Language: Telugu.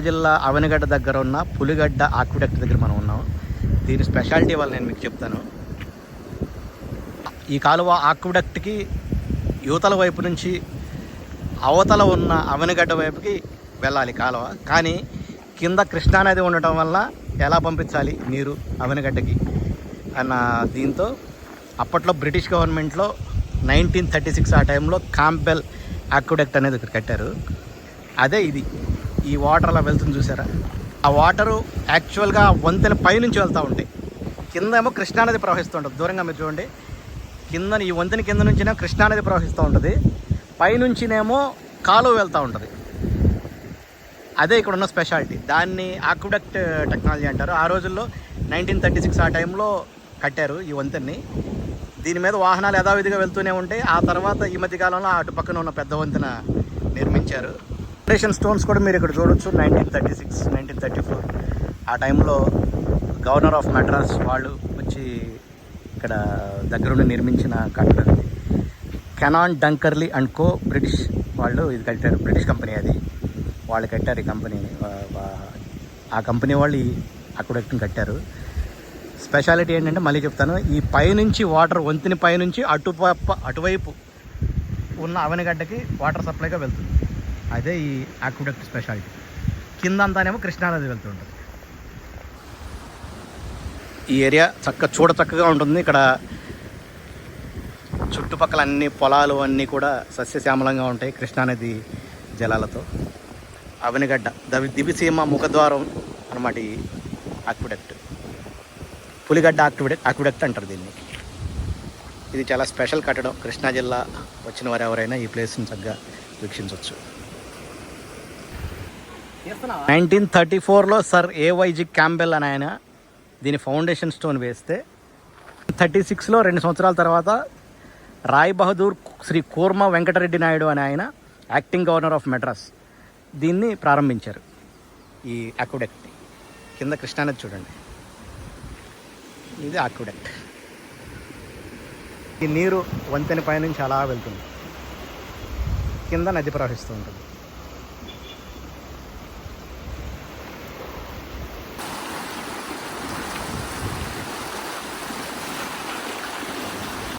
జిల్లా అవనిగడ్డ దగ్గర ఉన్న పులిగడ్డ ఆక్విడక్ట్ దగ్గర మనం ఉన్నాం. దీని స్పెషాలిటీ వల్ల నేను మీకు చెప్తాను. ఈ కాలువ ఆక్విడక్ట్కి యువతల వైపు నుంచి అవతల ఉన్న అవనిగడ్డ వైపుకి వెళ్ళాలి కాలువ. కానీ కింద కృష్ణానది ఉండటం వల్ల ఎలా పంపించాలి నీరు అవనిగడ్డకి అన్న దీంతో అప్పట్లో బ్రిటిష్ గవర్నమెంట్లో 1936 ఆ టైంలో కాంబెల్ ఆక్విడక్ట్ అనేది ఇక్కడ కట్టారు. అదే ఇది. ఈ వాటర్ అలా వెళ్తుంది చూసారా? ఆ వాటరు యాక్చువల్గా వంతెన పైనుంచి వెళ్తూ ఉంటాయి. కింద ఏమో కృష్ణానది ప్రవహిస్తూ ఉంటుంది. దూరంగా మీరు చూడండి, కింద ఈ వంతెన కింద నుంచినేమో కృష్ణానది ప్రవహిస్తూ ఉంటుంది, పైనుంచినేమో కాలువ వెళ్తూ ఉంటుంది. అదే ఇక్కడ ఉన్న స్పెషాలిటీ. దాన్ని ఆక్విడక్ట్ టెక్నాలజీ అంటారు. ఆ రోజుల్లో 1936 ఆ టైంలో కట్టారు ఈ వంతెన్ని. దీని మీద వాహనాలు యథావిధిగా వెళ్తూనే ఉంటాయి. ఆ తర్వాత ఈ మధ్య కాలంలో అటు పక్కన ఉన్న పెద్ద వంతెన నిర్మించారు. ఫౌండేషన్ స్టోన్స్ కూడా మీరు ఇక్కడ చూడొచ్చు. 1936, 1934 ఆ టైంలో గవర్నర్ ఆఫ్ మెడ్రాస్ వాళ్ళు వచ్చి ఇక్కడ దగ్గరుండి నిర్మించిన కట్టడం ఇది. కెనాన్ డంకర్లీ అండ్ కో బ్రిటిష్ వాళ్ళు ఇది కట్టారు. బ్రిటిష్ కంపెనీ అది. వాళ్ళు కట్టారు ఈ కంపెనీని. ఆ కంపెనీ వాళ్ళు ఈ అక్విడక్ట్ని కట్టారు. స్పెషాలిటీ ఏంటంటే మళ్ళీ చెప్తాను, ఈ పైనుంచి వాటర్ వంతెని పైనుంచి అటువైపు ఉన్న అవనిగడ్డకి వాటర్ సప్లైగా వెళ్తుంది. అదే ఈ ఆక్విడక్ట్ స్పెషాలిటీ. కింద అంతానేమో కృష్ణానది వెళ్తుంటుంది. ఈ ఏరియా చక్కగా ఉంటుంది. ఇక్కడ చుట్టుపక్కల అన్ని పొలాలు అన్నీ కూడా సస్యశ్యామలంగా ఉంటాయి కృష్ణానది జలాలతో. అవనిగడ్డ దివిసీమ ముఖద్వారం అన్నమాట ఈ ఆక్విడక్ట్. పులిగడ్డ ఆక్విడక్ట్ అంటారు దీన్ని. ఇది చాలా స్పెషల్ కట్టడం. కృష్ణా జిల్లా వచ్చిన వారు ఎవరైనా ఈ ప్లేస్ని చక్కగా వీక్షించవచ్చు. 1934లో సర్ ఏవైజీ క్యాంబెల్ అని ఆయన దీని ఫౌండేషన్ స్టోన్ వేస్తే 36లో 2 సంవత్సరాల తర్వాత రాయ్ బహదూర్ శ్రీ కూర్మ వెంకటరెడ్డి నాయుడు అని ఆయన యాక్టింగ్ గవర్నర్ ఆఫ్ మెడ్రాస్ దీన్ని ప్రారంభించారు. ఈ ఆక్విడక్ట్ని కింద కృష్ణానది చూడండి, ఇది ఆక్విడక్ట్. ఈ నీరు వంతెన పైనుంచి అలా వెళ్తుంది, కింద నది ప్రవహిస్తూ ఉంటుంది.